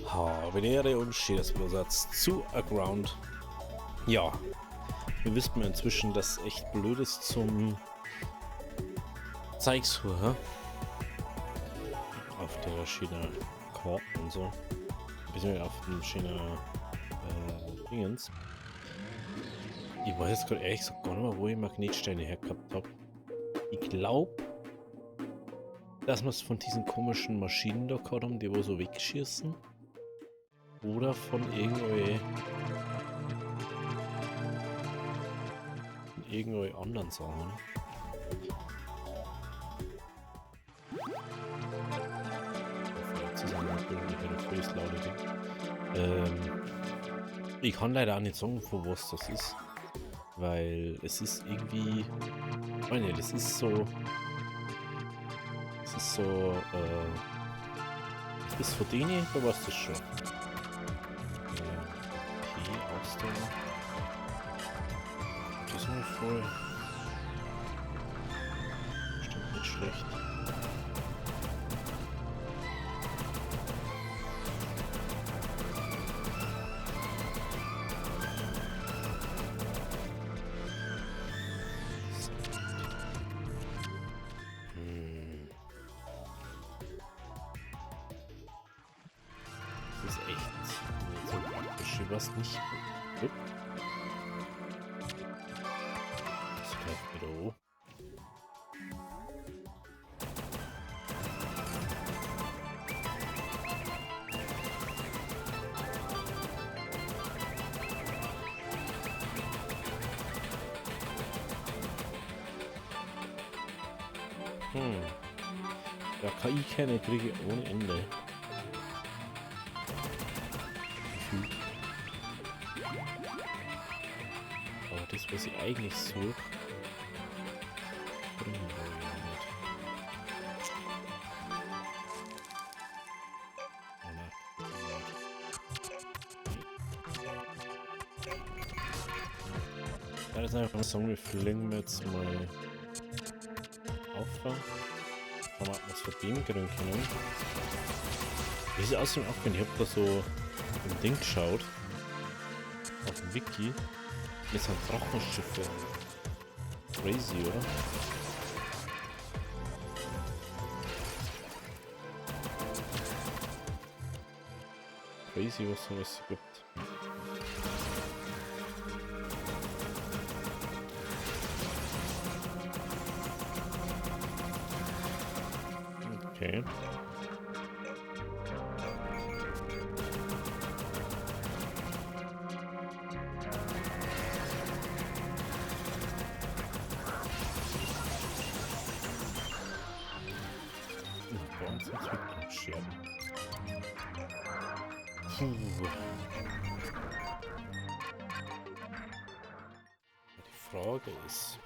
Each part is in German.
Habe Ehre und Stehplatz zu Aground. Ja, wir wissen inzwischen, dass echt blöd ist zum Zeigsuche auf der Schiene Karten und so. Beziehungsweise auf dem Schiene Dingens. Ich weiß jetzt gerade ehrlich gesagt gar nicht mehr, wo ich Magnetsteine hergehabt habe. Ich glaube, dass wir es von diesen komischen Maschinen da gehabt haben, die wo so wegschießen. Oder von irgendwelchen anderen Sachen. Ich kann leider auch nicht sagen, von was das ist. Weil es ist irgendwie. Ich meine, das ist so. Das ist so. Das ist von denen, da weißt du das schon. Okay, Ausdauer. Das ist mal voll. Bestimmt nicht schlecht. Das ist echt so praktisch, was nicht. Das greift wieder hoch. Ja, KI-Kerne kriege ich ohne Ende. Aber das, was ich eigentlich suche, bringen wir ja nicht. Ja, das ist einfach ein Song, wir fliegen jetzt mal auf. Kann man was verdienen können. Wie sieht aussehen auch, wenn ich hab da so ein Ding geschaut. Auf dem Wiki. Mit so einem Drachenschiffe. Crazy, oder? Crazy, was es alles gibt. Okay. Die Frage ist.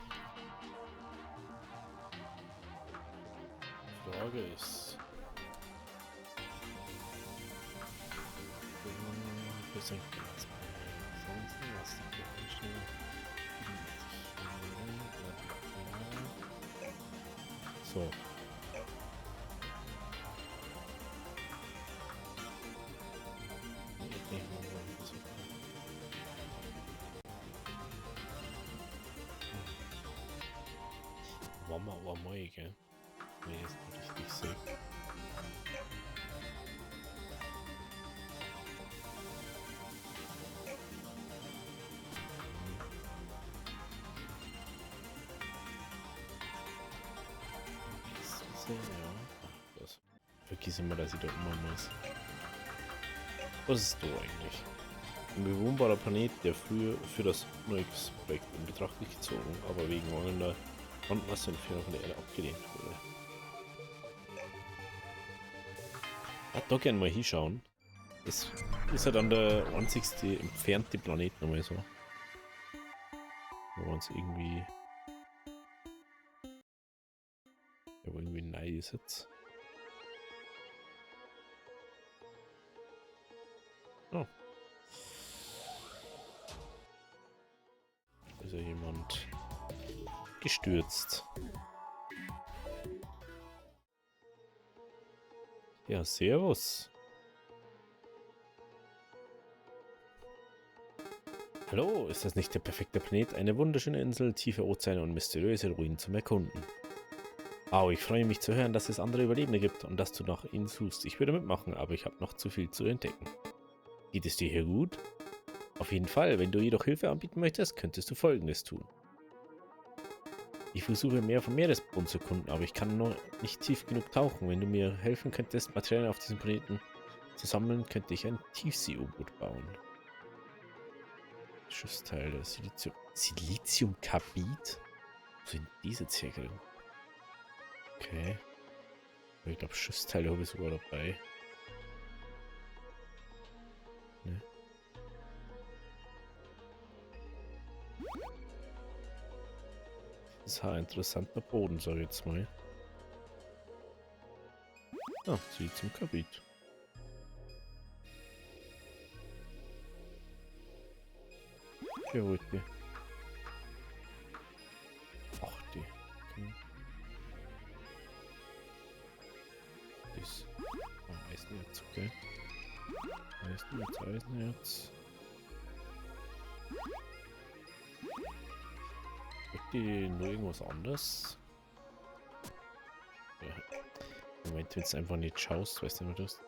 So. Wollen wir aber mal, gell? Wenn ich es richtig sehe. Ja. Das. Vergiss immer, dass ich da immer muss. Was ist da eigentlich? Ein bewohnbarer Planet, der früher für das Noix-Projekt in Betracht nicht gezogen, aber wegen mangelnder Landmassenentfernung von der Erde abgelehnt wurde. Ich würde da gerne mal hinschauen. Das ist ja dann der einzigste entfernte Planet nochmal so. Wo wir uns irgendwie. Ja, wo irgendwie neu ist jetzt. Oh. Ist ja jemand gestürzt. Ja, servus. Hallo, ist das nicht der perfekte Planet? Eine wunderschöne Insel, tiefe Ozeane und mysteriöse Ruinen zum Erkunden. Wow, ich freue mich zu hören, dass es andere Überlebende gibt und dass du nach ihnen suchst. Ich würde mitmachen, aber ich habe noch zu viel zu entdecken. Geht es dir hier gut? Auf jeden Fall, wenn du jedoch Hilfe anbieten möchtest, könntest du Folgendes tun. Ich versuche mehr vom Meeresboden zu erkunden, aber ich kann noch nicht tief genug tauchen. Wenn du mir helfen könntest, Materialien auf diesem Planeten zu sammeln, könnte ich ein Tiefsee-U-Boot bauen. Schiffsteile, Siliziumkarbid? Wo sind diese Zirkel? Okay. Ich glaube, Schiffsteile habe ich sogar dabei. Ne? Das ist ein interessanter Boden, sag ich jetzt mal. Ah, Siliziumkarbid. Jawohl, die. Ach, die. Okay. Das. Oh, Eisenerz, okay. Eisenerz. Wird die nur irgendwas anderes? Ja. Moment, wenn du einfach nicht schaust, weißt du, was das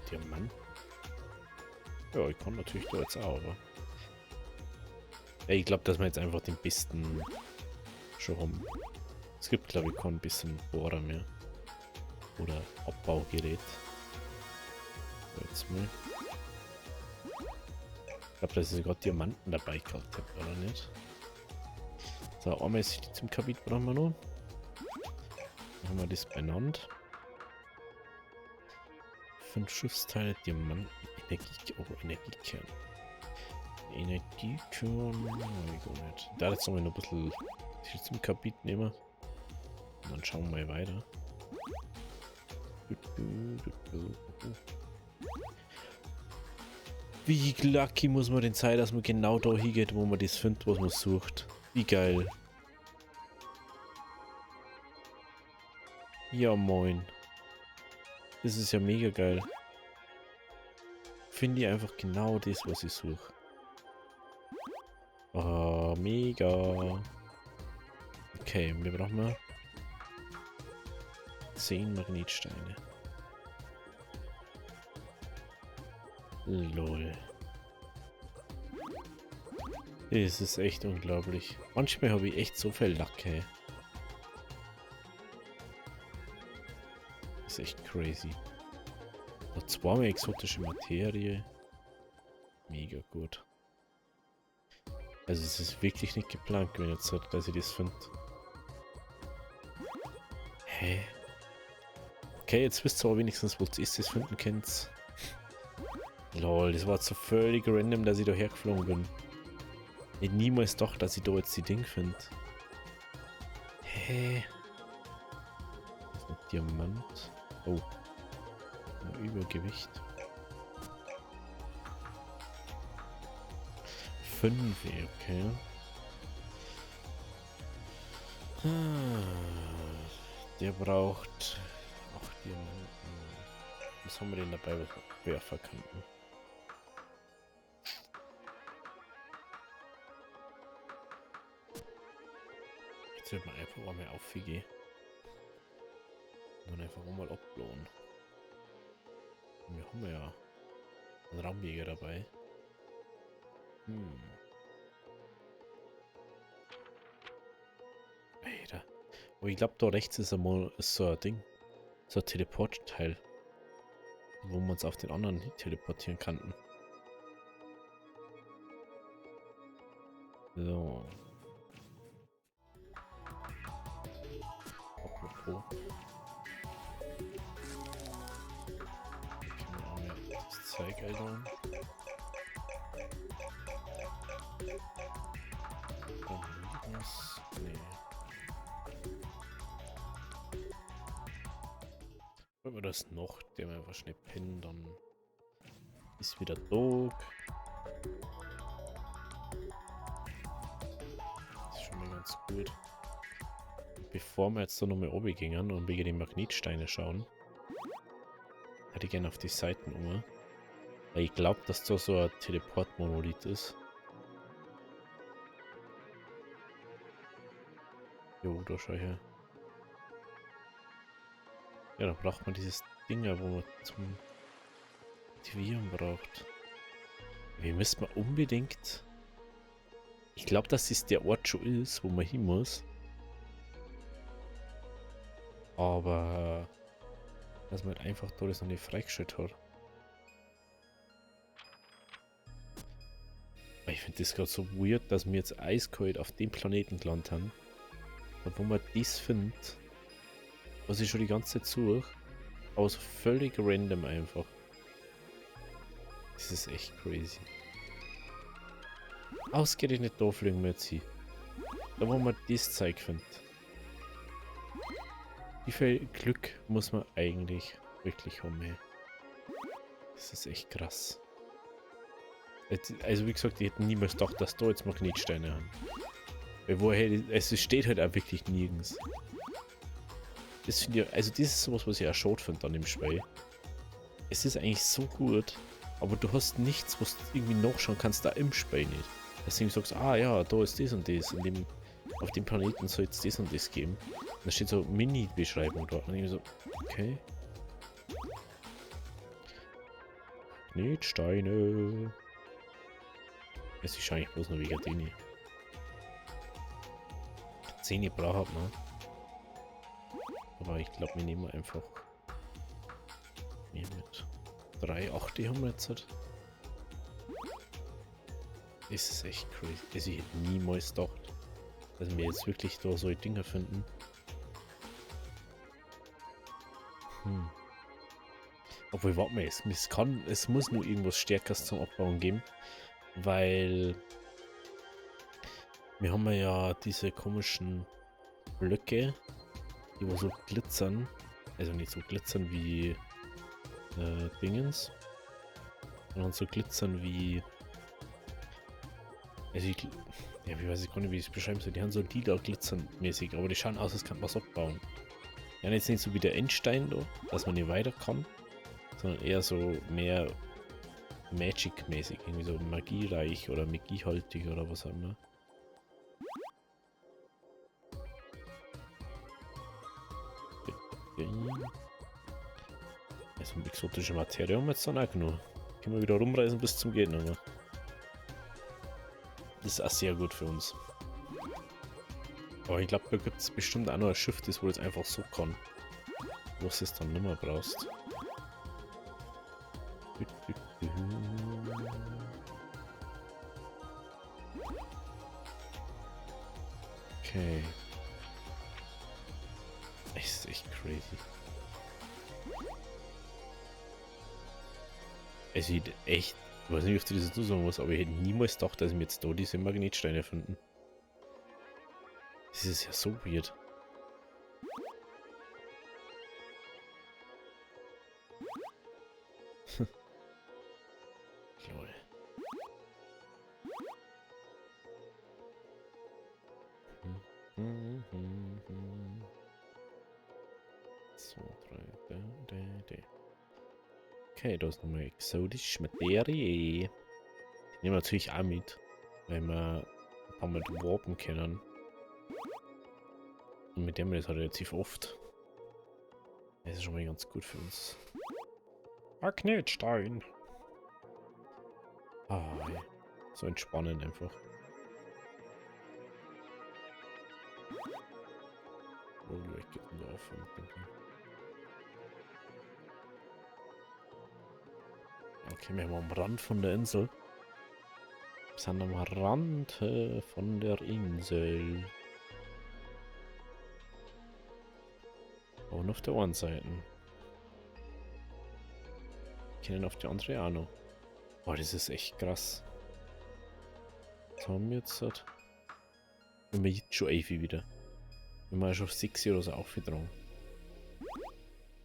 Diamant. Ja, ich kann natürlich da jetzt auch, aber. Ja, ich glaube, dass wir jetzt einfach den besten schon haben. Es gibt, glaube ich, kein bisschen Bohrer mehr. Oder Abbaugerät. So, jetzt mal. Ich glaube, dass ich sogar Diamanten dabei gehabt habe, oder nicht? So, einmal Siliziumkarbid brauchen wir noch. Machen wir das beieinander. 5 Schiffsteile, Diamanten, Energiekern. Energiekern, ich gar nicht. Da jetzt noch ein bisschen Siliziumkarbid nehmen. Und dann schauen wir mal weiter. Wie lucky muss man denn sein, dass man genau da hingeht, wo man das findet, was man sucht. Wie geil. Ja, moin. Das ist ja mega geil. Finde ich einfach genau das, was ich suche. Oh, mega. Okay, wir brauchen 10 Magnetsteine. Lol. Das ist echt unglaublich. Manchmal habe ich echt so viel Lack, ey. Das ist echt crazy. Noch zweimal exotische Materie. Mega gut. Also es ist wirklich nicht geplant gewesen jetzt, dass ich das finde. Hä? Okay, jetzt wisst ihr aber wenigstens, wo ihr das finden könnt. Lol, das war jetzt so völlig random, dass ich da hergeflogen bin. Ich niemals doch, dass ich da jetzt die Ding finde. Hä? Das ist ein Diamant. Oh. Ein Übergewicht. 5, okay. Der braucht auch Diamanten. Was haben wir denn dabei? Werferkanten. Jetzt wird man einfach mal auffliegen. Und dann einfach mal abblohen. Wir haben ja einen Raumjäger dabei. Alter. Aber ich glaube, da rechts ist einmal so ein Ding. So ein Teleportteil. Wo wir uns auf den anderen teleportieren könnten. So. Apropos. Können wir auch mal das Zeug einbauen. Nee. Wenn wir das noch, der wir einfach schnell pinnen, dann ist wieder Dog. Das ist schon mal ganz gut. Bevor wir jetzt da nochmal oben gingen und wegen den Magnetsteine schauen, hätte ich gerne auf die Seiten um. Weil ich glaube, dass da so ein Teleport-Monolith ist. Jo, da schau her. Ja, da braucht man dieses Ding, wo man zum Aktivieren braucht. Wir müssen mal unbedingt... Ich glaube, dass es der Ort schon ist, wo man hin muss. Aber... dass man halt einfach da das noch nicht freigeschaltet hat. Aber ich finde das gerade so weird, dass wir jetzt eiskalt auf dem Planeten gelandet haben. Und wo man das findet, was ich schon die ganze Zeit suche, aber so völlig random einfach. Das ist echt crazy. Ausgerechnet da fliegen wir jetzt hin. Da wo man das Zeug findet. Wie viel Glück muss man eigentlich wirklich haben, ey? Das ist echt krass. Also wie gesagt, ich hätte niemals gedacht, dass da jetzt Magnetsteine haben. Weil woher, es steht halt auch wirklich nirgends. Das finde ich, also das ist sowas, was ich auch schade finde an dem Spiel. Es ist eigentlich so gut, aber du hast nichts, was du irgendwie nachschauen kannst, da im Spiel nicht. Deswegen sagst du, ah ja, da ist das und das, auf dem Planeten soll es das und das geben. Und da steht so Mini-Beschreibung dort. Und ich so, okay. Magnetsteine. Es ist wahrscheinlich bloß nur wegen denen. 10 braucht man. Aber ich glaube, wir nehmen einfach mehr mit. 3, 8 haben wir jetzt. Das ist echt crazy. Also ich hätte niemals gedacht, dass wir jetzt wirklich da so Dinger finden. Obwohl, warte mal, es muss nur irgendwas Stärkeres zum Abbauen geben. Weil wir haben ja diese komischen Blöcke, die wo so glitzern. Also nicht so glitzern wie Dingens, sondern so glitzern wie... Also ja, wie weiß ich gar nicht, wie ich es beschreiben soll. Die haben so lila glitzern mäßig, aber die schauen aus, als kann man es abbauen. Ja, jetzt nicht so wie der Endstein da, dass man nicht weiter kann, sondern eher so mehr Magic-mäßig, irgendwie so magiereich oder magiehaltig oder was auch immer. Also eine exotische Materie haben wir jetzt dann auch genug. Können wir wieder rumreisen bis zum Gehen, aber das ist auch sehr gut für uns. Aber ich glaube, da gibt es bestimmt auch noch ein Schiff, das wo jetzt einfach so kann. Was es dann nicht mehr brauchst. Okay. Das ist echt crazy. Es sieht echt, ich weiß nicht, ob du das so sagen musst, aber ich hätte niemals gedacht, dass wir jetzt da diese Magnetsteine finden. Das ist ja so weird. Lol. So, 3, Okay, da ist nochmal exotische Materie. Die nehmen wir natürlich auch mit, weil wir ein paar Mal warpen können. Und mit dem das halt relativ oft. Das ist schon mal ganz gut für uns. Magnetstein. Ah, ja. So entspannend einfach. Wo geht denn da auf? Okay, wir haben am Rand von der Insel. Wir sind am Rand von der Insel. Und auf der einen Seite. Wir können auf die andere auch noch. Boah, das ist echt krass. Was haben wir jetzt? Wenn wir jetzt schon 11 wieder. Wenn wir schon auf 6 oder so aufgetragen.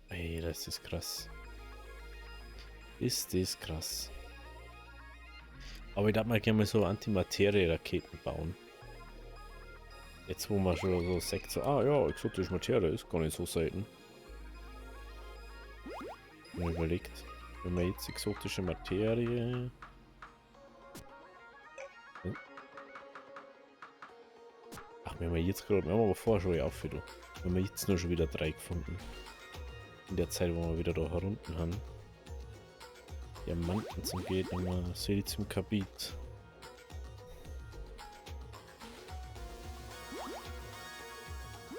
Ey, das ist krass. Ist das krass. Aber ich darf mal gerne mal so Antimaterie-Raketen bauen. Jetzt wo man schon so sagt, so, ah ja, exotische Materie ist gar nicht so selten. Wenn man überlegt, wenn man jetzt exotische Materie... Ach, Wenn wir jetzt gerade, wir haben aber vorher schon auf wieder. Wenn wir jetzt nur schon wieder 3 gefunden. In der Zeit, wo wir wieder da herunten haben. Diamanten zum Gegner, Siliziumkarbid.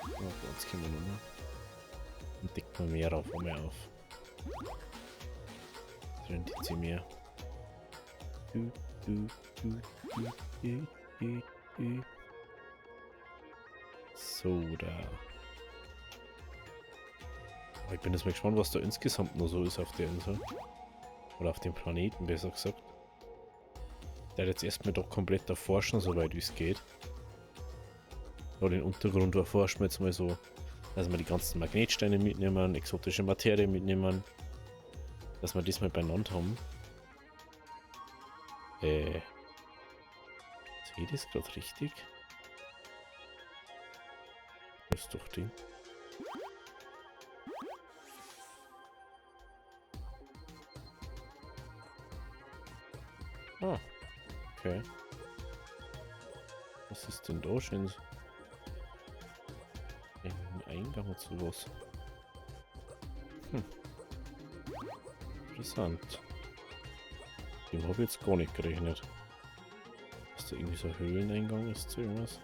Oh, bei uns können wir noch mehr. Und deckt man mehr auf, mehr auf. Drin die sie mehr. So, da. Ich bin jetzt mal gespannt, was da insgesamt noch so ist auf der Insel. Oder auf dem Planeten, besser gesagt. Der hat jetzt erstmal doch komplett erforschen, soweit wie es geht. Oder den Untergrund erforschen wir jetzt mal so, dass wir die ganzen Magnetsteine mitnehmen, exotische Materie mitnehmen. Dass wir das mal beieinander haben. Sehe ich das gerade richtig? Das ist doch Ding. Ah, okay. Was ist denn da schön? Ein Eingang und sowas. Interessant. Dem habe ich jetzt gar nicht gerechnet. Dass da irgendwie so ein Höhleneingang ist zu irgendwas.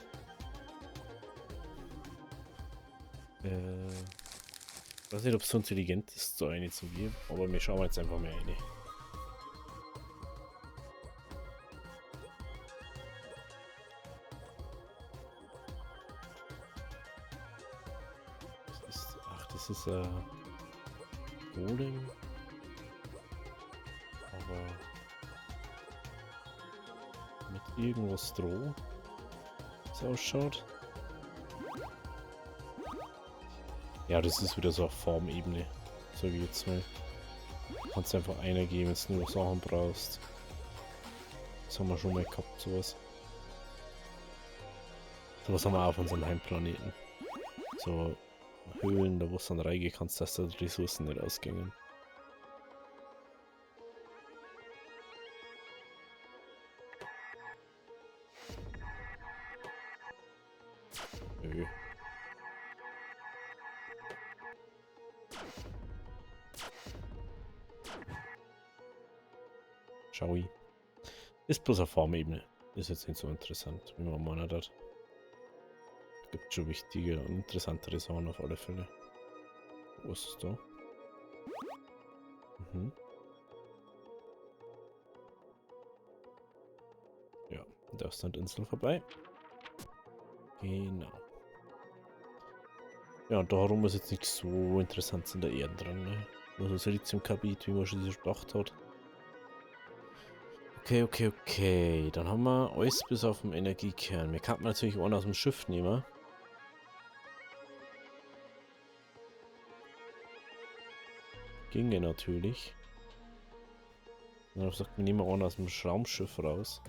Ich weiß nicht, ob es so intelligent ist, da eine zu geben, aber wir schauen jetzt einfach mal eine. Das ist Golem. Aber mit irgendwas Stroh, so ausschaut. Ja, das ist wieder so eine Formebene, so wie jetzt mal. Du kannst einfach einer geben, wenn du nur Sachen brauchst. Das haben wir schon mal gehabt, sowas. Sowas haben wir auch auf unserem Heimplaneten. So Höhlen, da wo du dann reingehen kannst, dass da die Ressourcen nicht ausgehen. Nö. Schau ich. Ist bloß eine Formebene. Ist jetzt nicht so interessant, wie man meint hat. Gibt schon wichtige und interessantere Sachen auf alle Fälle. Wo ist es da? Ja, da ist dann die Insel vorbei. Genau. Ja, und da herum ist jetzt nichts so Interessantes in der Erde dran, ne? Nur so Siliziumkarbid, wie man schon gesagt hat. Okay. Dann haben wir alles bis auf den Energiekern. Wir könnten natürlich auch aus dem Schiff nehmen. Ginge natürlich. Und dann sagt man, nehmen wir auch aus dem Raumschiff raus.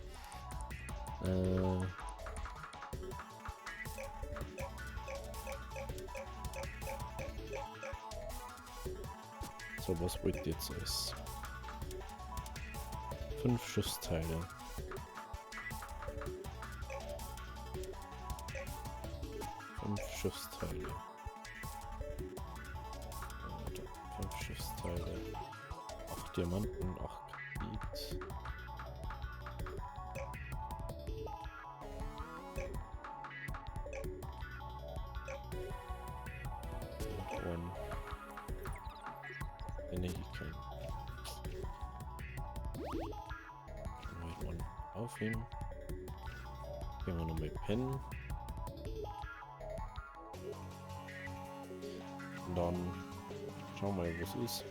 So, was wollt ihr jetzt alles? 5 Schiffsteile. 5 Schiffsteile. 5 Schiffsteile. 8 Diamanten, 8 Kredit. Und Energiekern. Aufheben. Gehen wir nochmal pennen. Und dann schauen wir mal, wo es ist.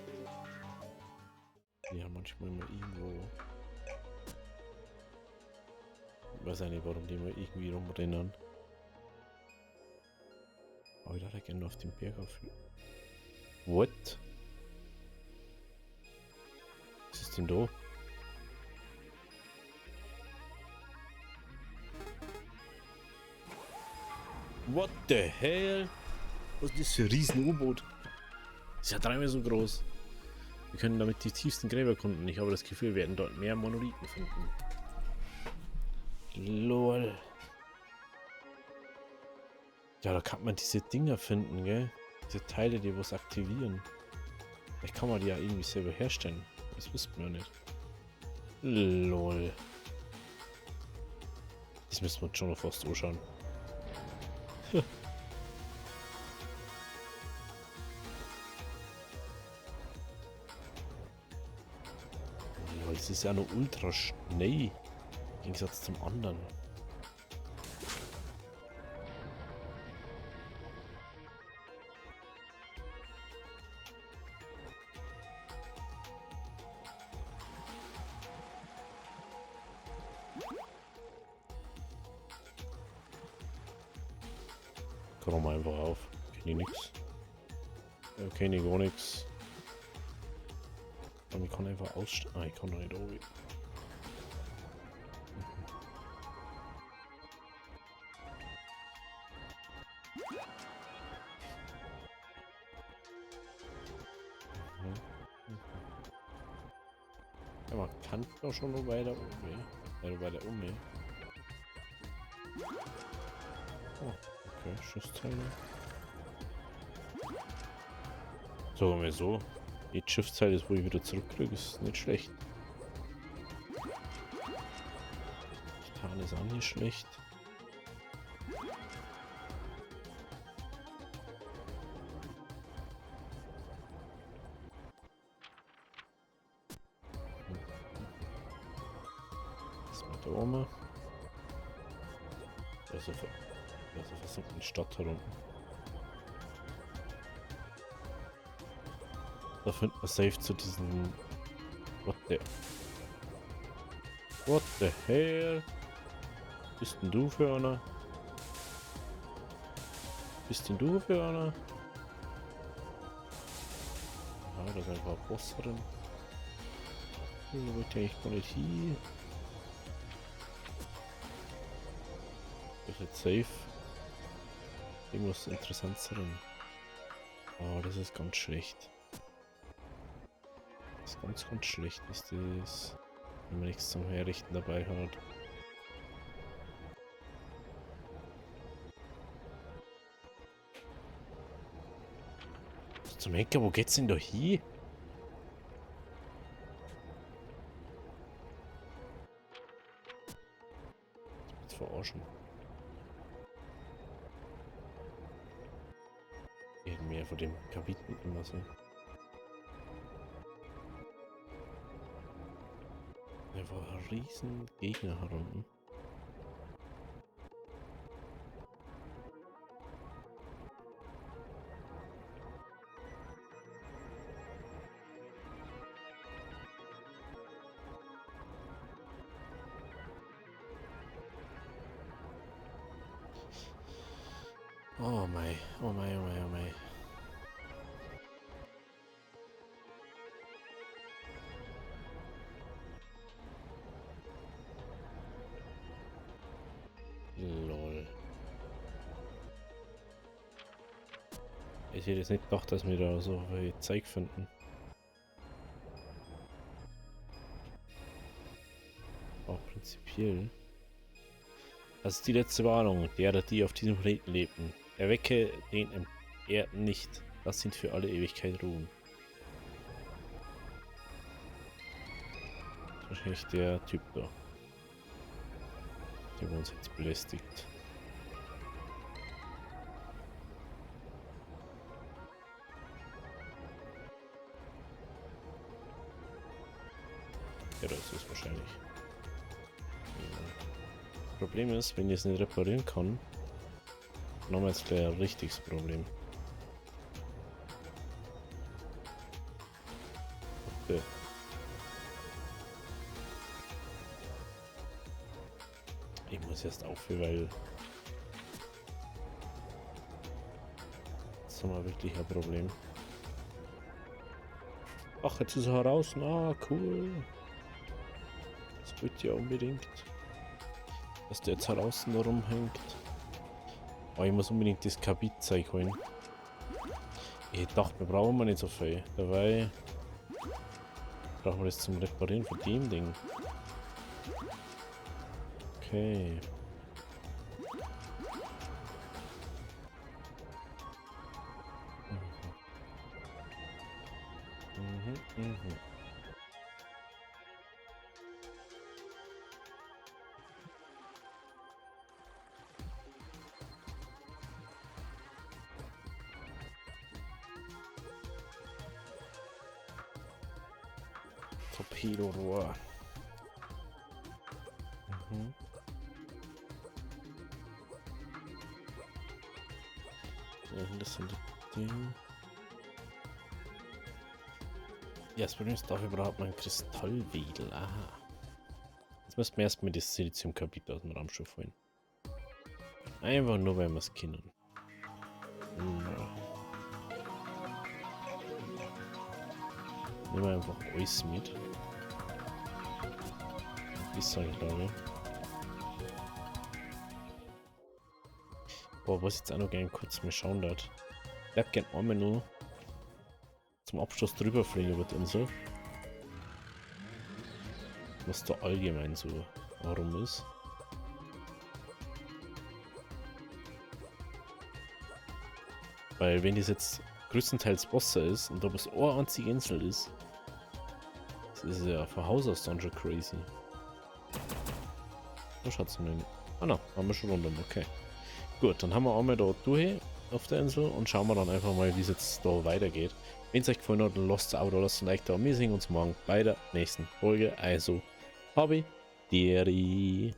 Ja, manchmal mal irgendwo. Ich weiß ja nicht, warum die mal irgendwie rumrennen. Aber ich dachte gerne auf den Berg auf. What? Was ist denn da? What the hell? Was ist das für ein riesen U-Boot? Ist ja 3-mal so groß. Wir können damit die tiefsten Gräber erkunden. Ich habe das Gefühl, wir werden dort mehr Monolithen finden. LOL. Ja, da kann man diese Dinger finden, gell? Diese Teile, die was aktivieren. Vielleicht kann man die ja irgendwie selber herstellen. Das wussten wir nicht. Lol. Das müssen wir uns schon noch fast anschauen. Lol, das ist ja noch ultra schnell. Im Gegensatz zum anderen. Komm mal einfach auf. Kenne ich nix. Kenne ich gar nix. Und ich kann einfach aussteigen. Ah, ich kann noch nicht oben. Ja, man kann doch schon noch weiter oben. Weiter oben. Oh, okay, Schiffsteile. Sagen wir so. Die Schiffsteile ist, wo ich wieder zurückkriege, ist nicht schlecht. Titan ist auch nicht schlecht. Das mit der Oma. Also versucht in die Stadt herum. Da findet man safe zu diesen. What the hell? Bist denn du für einer? Bist denn du für einer? Ja, da ist einfach ein Boss drin. Da wollte ich eigentlich gar nicht hin. Das ist jetzt safe. Irgendwas Interessantes drin. Oh, das ist ganz schlecht. Das ist ganz schlecht ist das. Wenn man nichts zum Herrichten dabei hat. Zum Henker, wo geht's denn da hin? Jetzt verarschen. Mehr von dem Kapitel immer so. Einfach ein riesen Gegner herunten. Oh mei, oh mei, oh mei, oh mei. Lol. Ich hätte jetzt nicht gedacht, dass wir da so viel Zeug finden. Auch prinzipiell. Das ist die letzte Warnung, derer, die auf diesem Planeten lebten. Erwecke den Erden nicht. Das sind für alle Ewigkeit ruhen. Wahrscheinlich der Typ da. Der uns jetzt belästigt. Ja, das ist wahrscheinlich. Problem ist, wenn ich es nicht reparieren kann, dann haben wir jetzt gleich ein richtiges Problem. Okay. Ich muss erst aufhören, weil jetzt haben wir wirklich ein Problem. Ach, jetzt ist er heraus. Ah, cool. Das wollte ich ja unbedingt. Dass der jetzt heraus da rumhängt. Oh, ich muss unbedingt das Kabit-Zeug holen. Ich dachte, wir brauchen wir nicht so viel. Dabei brauchen wir das zum Reparieren von dem Ding. Okay. Mhm. Torpedorohr. Mhm. Ja, das sind die Dinge. Ja, das Problem ist, dafür braucht man Kristallwedel. Aha. Jetzt müssen wir erstmal das Siliziumkapitel aus dem Raumschiff holen. Einfach nur, weil wir es kennen. Nehmen wir einfach alles mit. Ist halt, glaube ich. Boah, was jetzt auch noch gerne kurz mal schauen dort. Ich hätte gerne einmal nur zum Abschluss drüber fliegen über die Insel. Was da allgemein so warum ist. Weil wenn das jetzt größtenteils Wasser ist und da bis eine einzige Insel ist, das ist ja von Haus aus dann schon crazy. Da schaut's denn. Ah na, haben wir schon rundum, okay. Gut, dann haben wir einmal da durch auf der Insel und schauen wir dann einfach mal, wie es jetzt da weitergeht. Wenn es euch gefallen hat, dann lasst ein Abo da, lasst ein Like da. Wir sehen uns morgen bei der nächsten Folge. Also, Hobby, Deri.